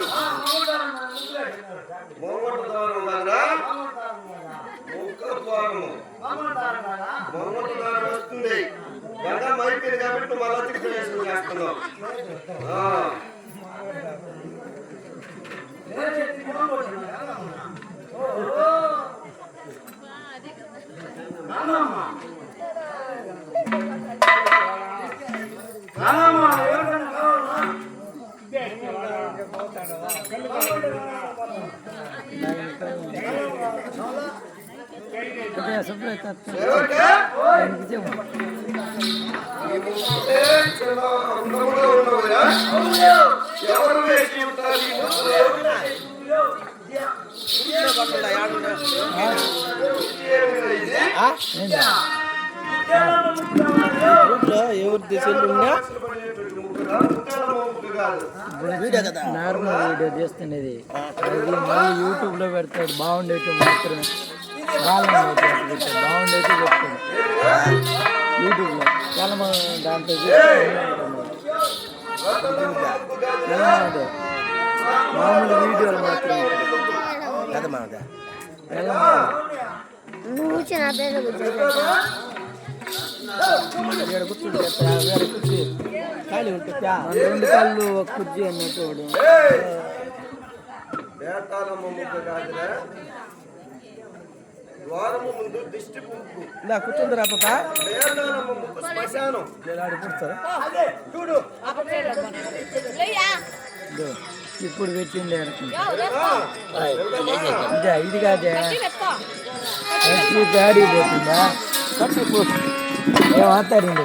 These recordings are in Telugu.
కాదు. మొంగొట్ట ద్వారం కాదురా, ముక్క ద్వారము. మొంగొట్ట ద్వారం వస్తుంది. గండం అయిపోయింది కాబట్టి మళ్ళా చికెన్ వేసుకుని చేస్తున్నావు. ఎవరు వేసి ఉంటారు? ఎవరు నార్మల్ వీడియో చేస్తుండేది అది మళ్ళీ యూట్యూబ్ లో పెడతాడు. బాగుండేటి మాత్రమే బాగుండేటి చెప్తాడు యూట్యూబ్ లో. చాలా దాంట్లో మామూలు వీడియోలు మాత్రమే. కూర్చుంటే కుర్చీ ఖాళీ ఉంటుంది. 2 కాళ్ళు ఒక కుర్చీ అన్నట్టు ద్వారము ముందు దిష్టి పుంపు ఇలా కూర్చుందిరా పాప. శ్మశానం చూడు ఇప్పుడు పెట్టిండే ఇది కాదే గాడి పోతుందా ఏమాతారింది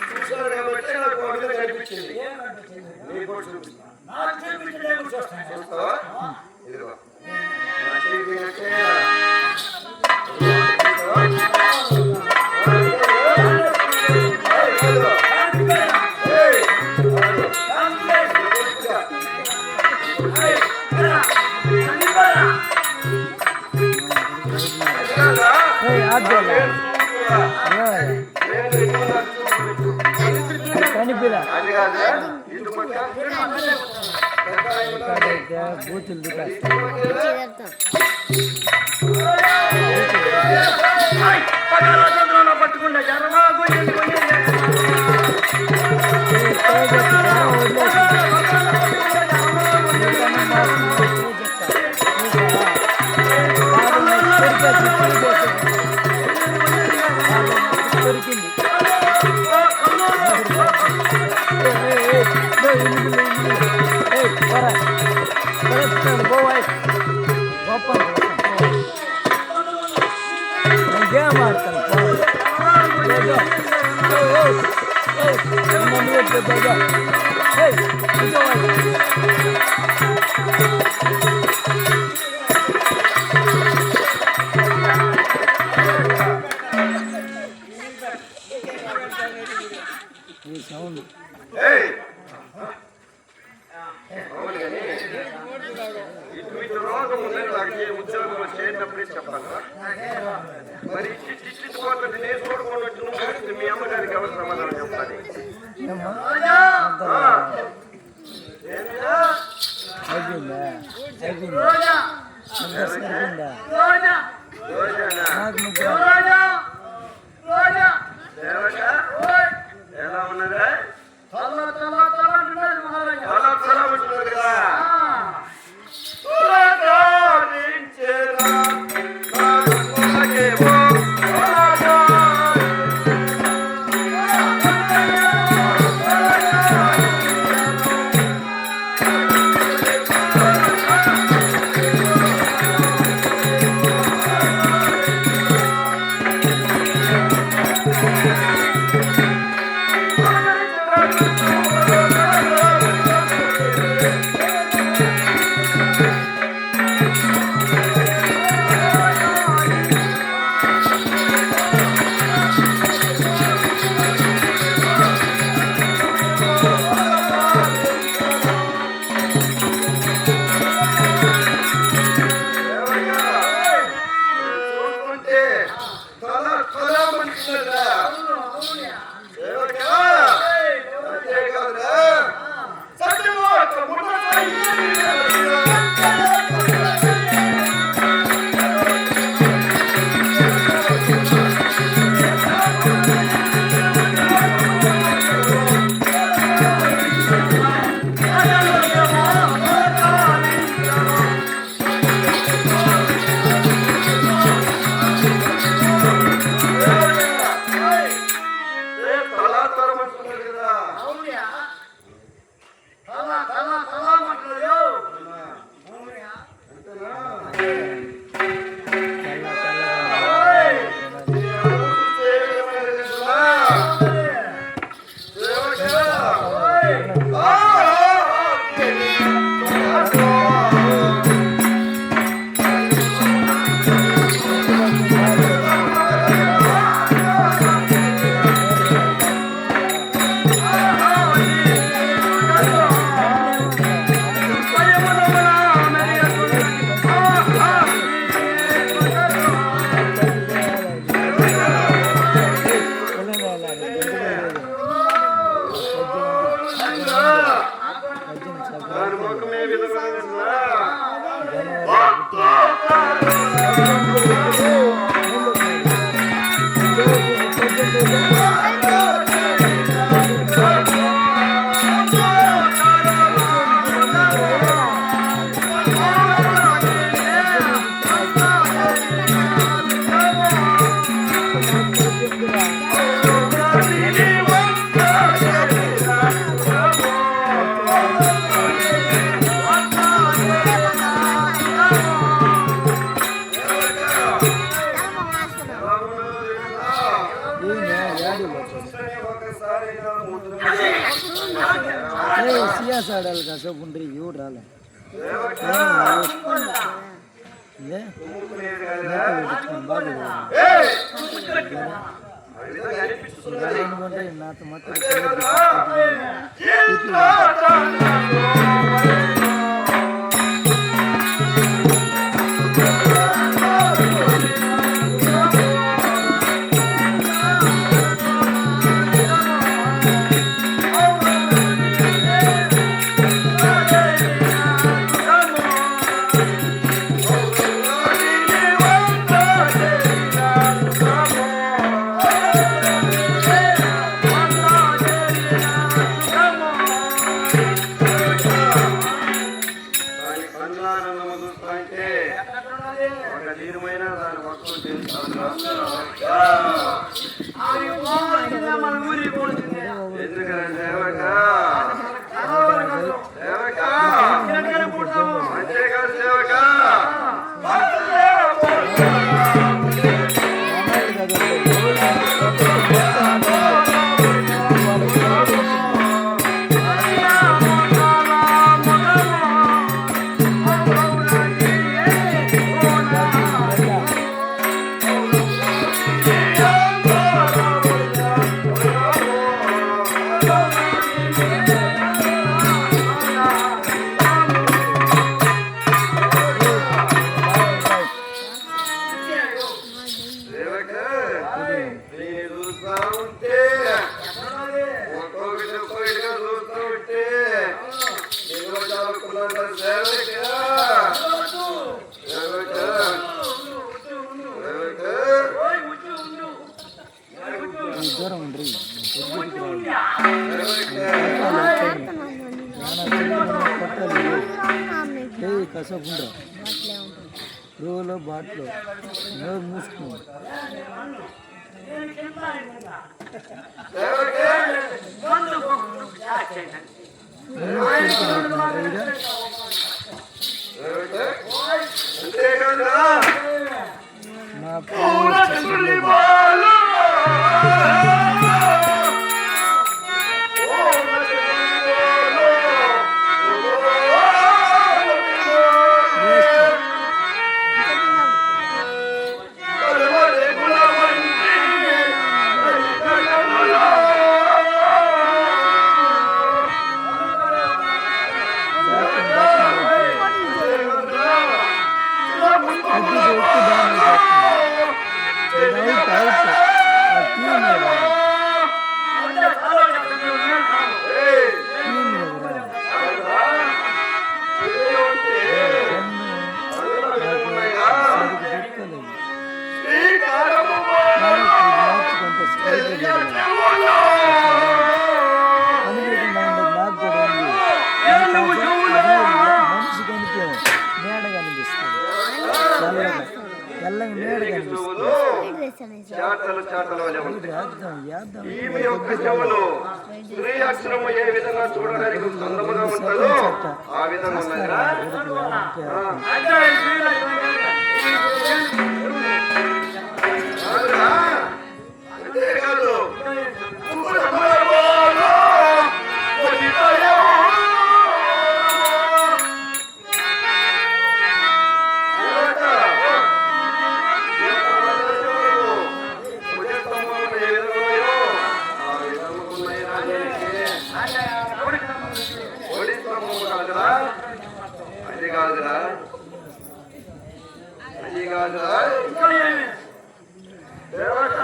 చూసాను కాబట్టి నాకు అభివృద్ధి కనిపించింది. చూస్తావా? ఇదిగో బూతులు పట్టుకుంటా ఉద్యోగం చేసినప్పుడే చెప్పాలా? మరి మీ అమ్మగారికి ఎవరు సమాధానం చెప్పాలి? ఎలా ఉన్నదా? చాలా ఉంటున్నది కదా. వచ్చినట్రా సేవకా అంతేకాదురా సత్యమూర్త ముట్ట ఆడాలి కాసేపు ఉండ్రి ఇవి రాలే నాతో మాత్రం దూరం ఉండ్రి కసపుండ్రా రోలో బాట్లో నోరు మూసుకుంది చాటలు చాటలు వలె ఉంటాయి. వేద్దాం వేద్దాం. ఈమె యొక్క చెవులు స్త్రీ అక్షరము ఏ విధంగా చూడడానికి అందముగా ఉంటుందో ఆ విధంగా ఉన్నాయిరా. అంతేకాదు అది కాదురా దేవత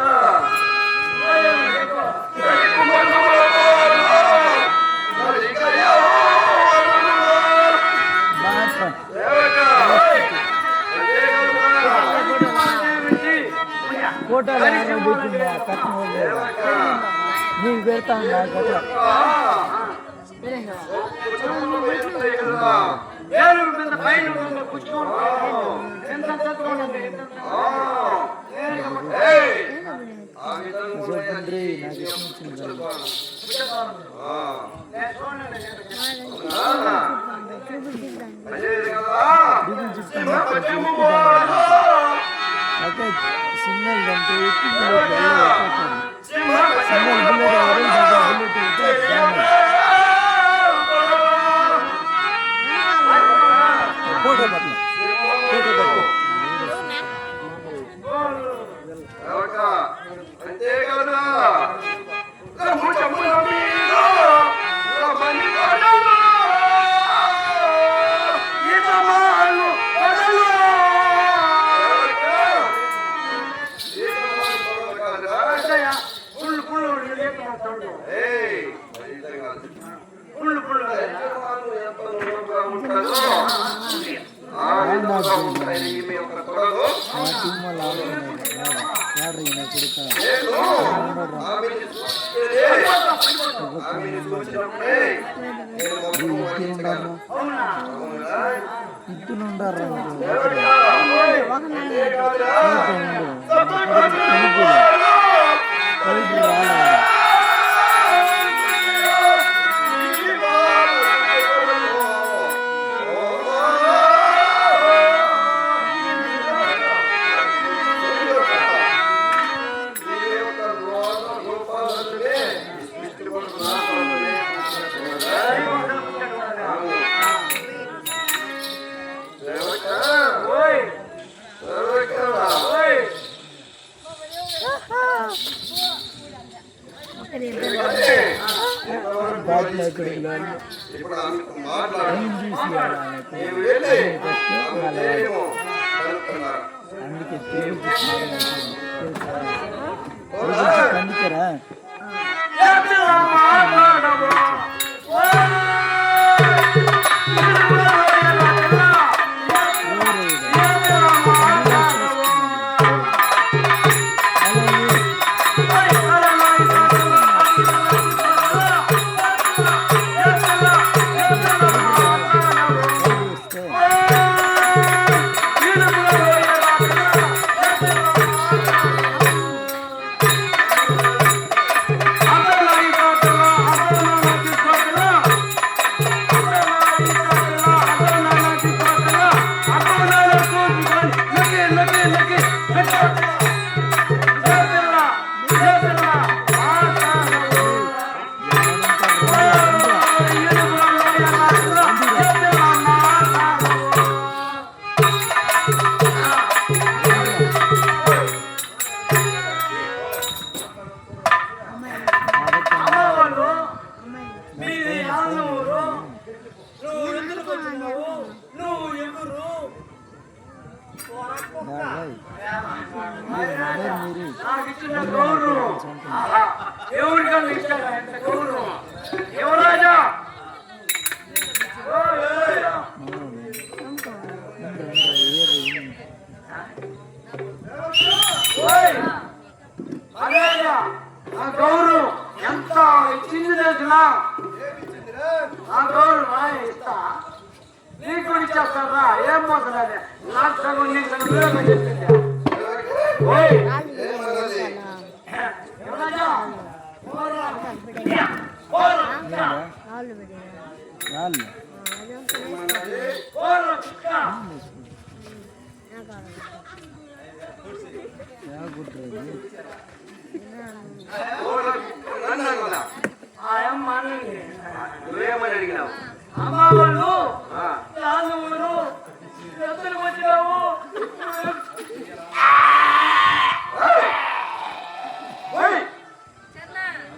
ఫోటోలు నీకు పెడతా ఉన్నా ఫోటో. అయితే సింగల్ అంటే ఫోటో పట్ల అంతేకాదు ఇద్దునుండారు అందుకే అందుకేరా గౌరవం ఎంత ఇచ్చింది తెలిసిన ఆ గౌరవం ఇస్తా నీకు కూడా ఇచ్చేస్తారా ఏం పోతుందా నాకు సగం నీకు చెప్పింది ఏమన్నది యువరాజా రాళ్ళు అన్నాను కదా ఆయమ్మ అన్నది. నువ్వేమని అడిగినావు అమ్మ వాళ్ళు ఆ, యాదవులు ఎత్తులు వచ్చినావు. ఓయ్!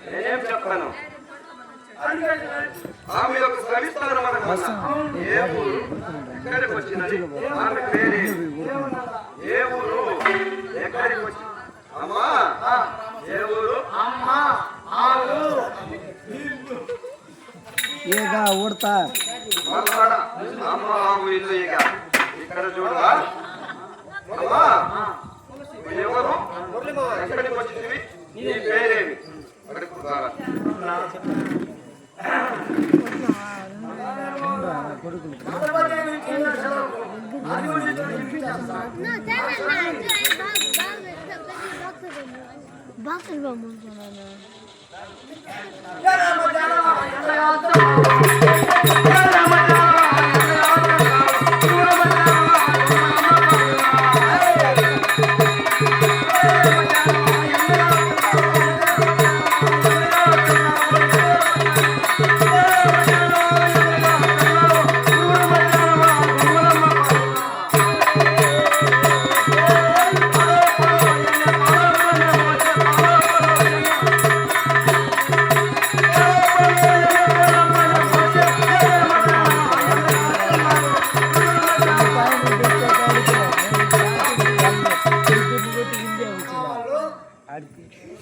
నేనేం చెప్పాను ఆమె యొక్క సవిస్తారం అనగా ఏ ఊరు ఎక్కడికి వచ్చినది ఆమె పేరేమి ఏ ఊరు ఎక్కడికి వచ్చి అమ్మా ఏ ఊరు అమ్మ ఆవు ఏగా ఊడతా మల్లాడ అమ్మ ఆవు ఇల్లు ఇక ఇక్కడ చూడవా అమ్మా నువ్వు ఎవరు ఎక్కడికి వచ్చింది నీ పేరేమి అక్కడికి రారా. కొడుకులు బాక్స్ బొమ్మ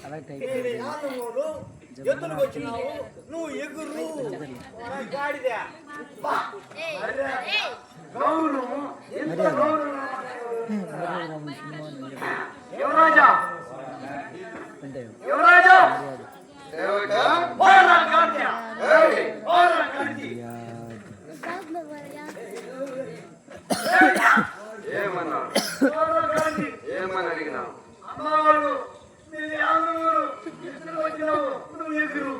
అలా టైప్ ఎత్తులకు వచ్చినావు నువ్వు ఎగురు గాడిద గౌరు ఎంత గౌరు యువరాజా అంటే యువరాజా దేవక ఓరా గాడిద ఏయ్! ఓరా గాడిద ఏమన్నావు ఓరా గాడిద ఏమని అడిగినావు అమ్మ వాళ్ళు మీరు యాదవులు ఎత్తులకు వచ్చినావు నువ్వు ఎగురు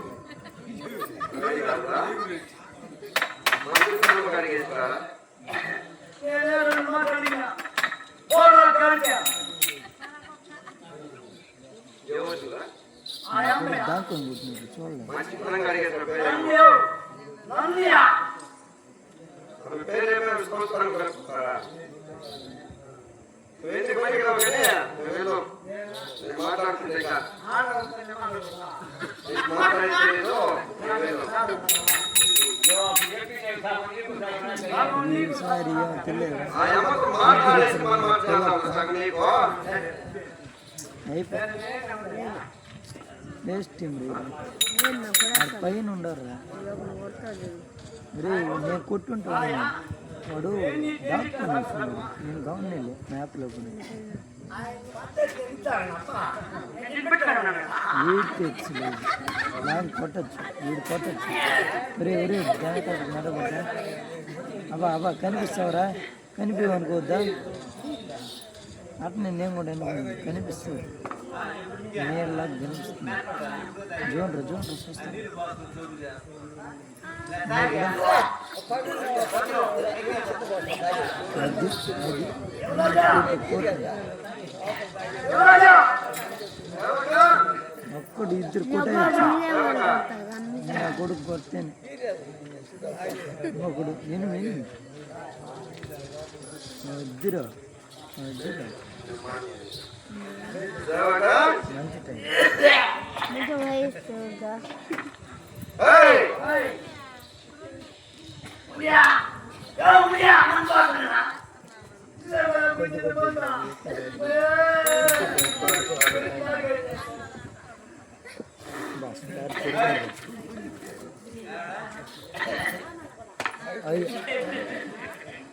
అడిగారా? మంత్రిత్వం అడిగేస్తారా నేనే రెండు మాటలు అడిగినా ఓరా గాడిద ఏమవుతుందా ఆ అమ్మ దాంతో కూర్చున్నారు చూడలేదు మంచి పనంగా అడిగేస్తారు పేరేమో నందియో నందియా ఆమె పేరేమో సంవత్సరం కలుపుతారా నువ్వు ఎందుకు పనికి రావు కానీ నువ్వు వెళ్ళు నేను మాట్లాడుతుంటే ఇక నీకు మాట్లాడేది నువ్వు వెళ్ళు ఈసారి ఏమో తెలియదు ఆ అమ్మకు మాట్లాడేసి మనం మాట్లాడతాం సగం నీకు అయిపోయి వేస్ట్ టీమ్ పైన ఉండరురా రే నేను కొట్టుంటాను వాడు డాక్టర్ నేను గవర్నెల్ మ్యాప్లో కూడా వీడి తెచ్చలేదు లాంగ్ కొట్టచ్చు వీడు కొట్టచ్చు ఒరే ఒరే జాగ్రత్త నడవద్దా అబ్బా కనిపిస్తావురా కనిపించనుకోవద్దా అట్లా నేను కూడా అనుకున్నాను కనిపిస్తుంది నేరులాగా కనిపిస్తుంది జోన్రా చూస్తాను ఒక్కడు ఇద్దరు కొట్టేయచ్చు నా కొడుకు కొడితేనే ఒకడు నేను ఇద్దరు మంచి టైం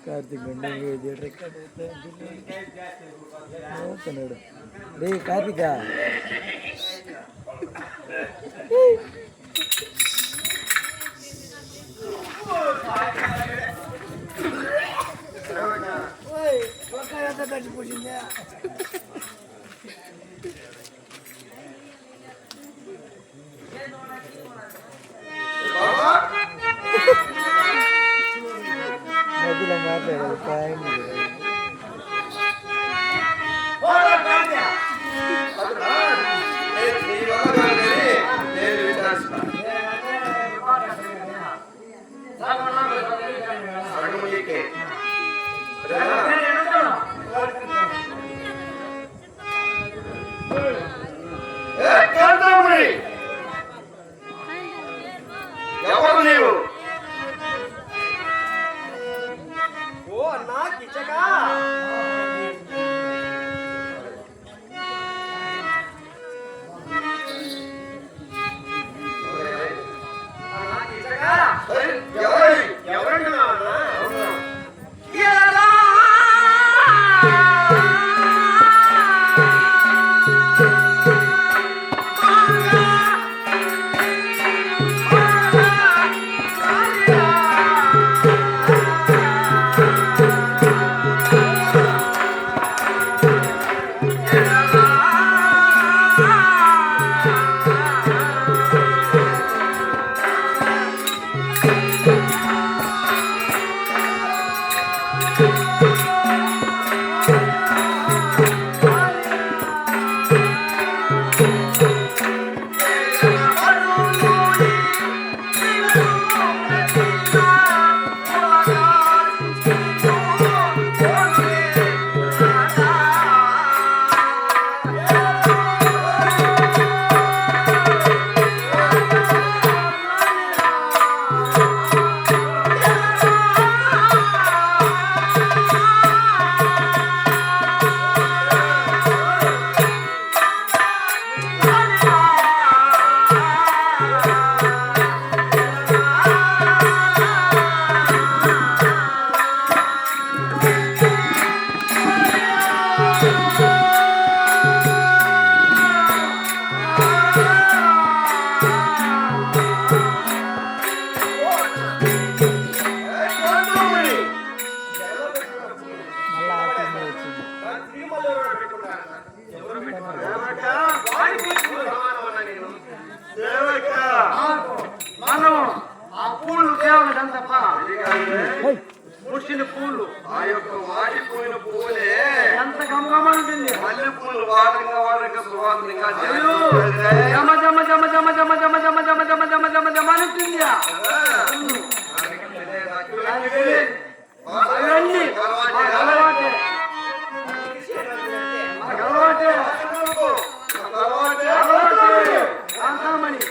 కార్తీక్ అవుతున్నాడు రే కార్తీక ఎవరంటున్నావన్నా? మళ్ళా ఆ టీంలో వచ్చింది. మనం ఆ పూలు కేవలం తప్ప హై! పుట్టిన పూలు ఆ యొక్క వాడిపోయిన పువ్వులే ఎంత గమగమంటుంది. మల్లె పూలు వాడంగా సువాసనగా అయ్యో, జమ జమ జమ జమ జమ జమ జమ జమ జమ జమ జమ జమ అంటుంది. అవన్నీ మాకు అలవాటే. మాకు అలవాటే. అలవాటే. కాంతామణి.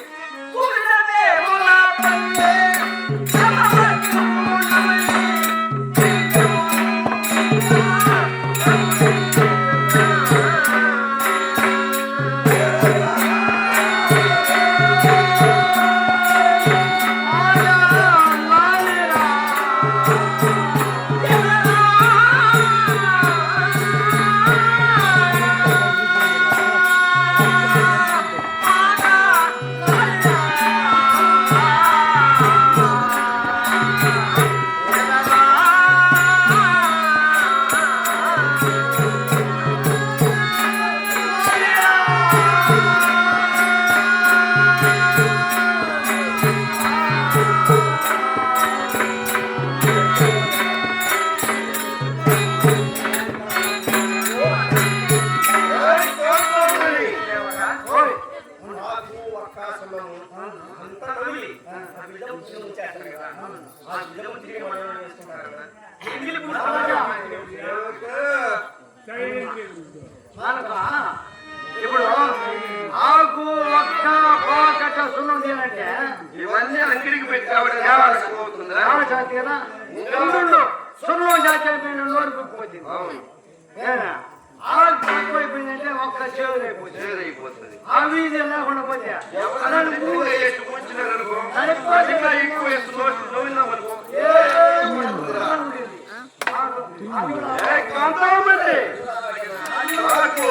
ఇప్పుడు ఆకు ఒక్క పాకట సున్నం తినంటే ఇవన్నీ అంగిడికి పెట్టి అవుతుందా జాతి కదా సున్నం జాతి అయిపోయిన నోరు పుక్కిపోతుంది. అవును ఆకు తక్కువైపోయిందంటే ఒక్క చెవులు అయిపోతుంది. అయిపోతుంది అవి ఇది లేకుండా పోతే ఎవరైనా ఎక్కువ వేసి కూర్చున్నారనుకో ఎక్కువ వేసి నవ్వినామనుకో కాంతామండి నాకు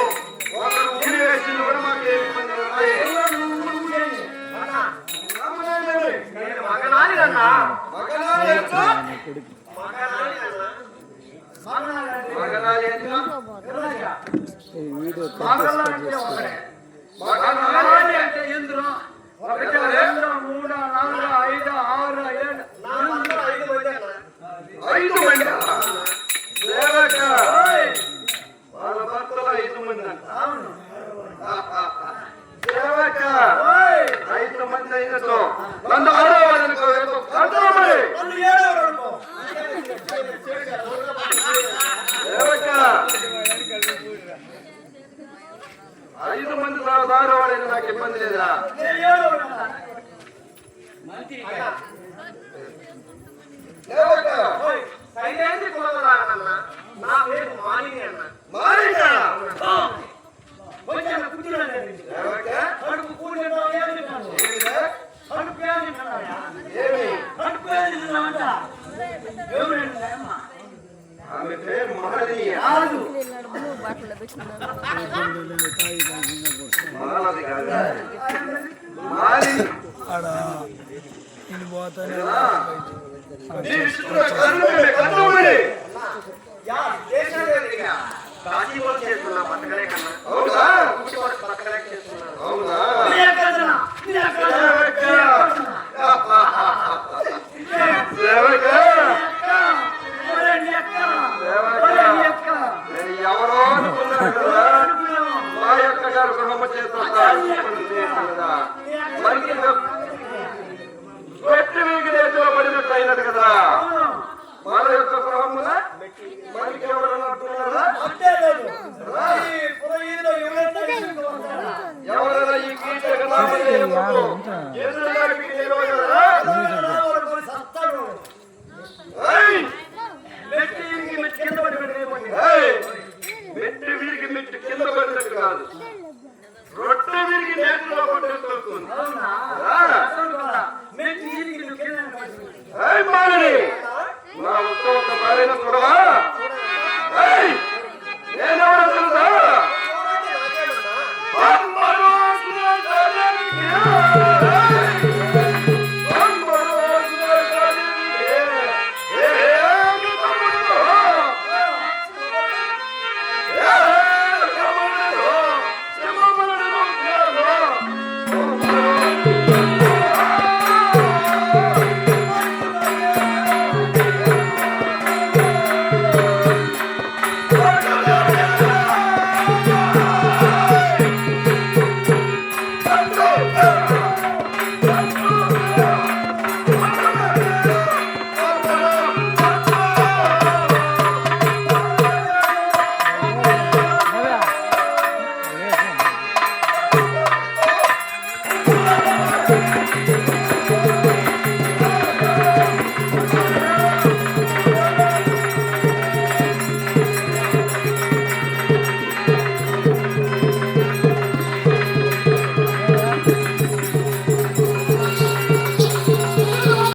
ఒకరు ఊరి వేసింది కూడా మాకు ఏ ఇబ్బంది లేదు. మగనాని కన్నా మగనాలి ఎట్లా? కొడుకు మగనాలి ఎట్లా? ఈ వీడియో మగనాలంటే ఒకడే. మగనాని అంటే ఇందులో ఒకటి రెండు మూడు నాలుగు ఐదు ఆరు ఏడు 5 మంది సేవక వాళ్ళ భర్తలు 5 మంది అంట సేవక 5 మంది అయినతో నన్ను ఆడవాళ్ళనుకో సేవక 5 మంది దారవాడైనా నాకు ఇబ్బంది లేదా సేవక నా పేరు మాలిని అన్న. మారిగా వచ్చాను కూర్చున్నాను. సేవక కడుపు కూర్చుంటావు ఏమి తిన్నాను? ఏమిరా? కడుపు ఏమి తిన్నాయా? ఏమి కడుపు చేస్తున్నామంట ఎవరండి అమ్మ ఆమె పేరు మహనీయ. కాదు మాలది కాదు. మాలిని. నీ విష్ణువుల కన్నుమణి. కాశీలో చేస్తున్నా బతకలే కన్నా. అవునా? బతకలే చేస్తున్నా. అవునా? నేను ఎవరో అనుకున్నాను కదా. మా యొక్క గారు గృహము చేస్తున్నా పెట్టి మీకు దేశంలో పడినట్టు అయినది కదా. మన యొక్క గృహమున మనకి ఎవరన్నా అంటున్నారా? ఎవరైనా ఈ కీర్తక నామధేయముతో ఎదురుగా మీకు నిలవగలరా? ఏయ్! మెట్టి వీరికి మెట్టి కింద పడినట్టు కాదు. రొట్టె వీరికి నేతిలో పడ్డట్టు అవుతుంది.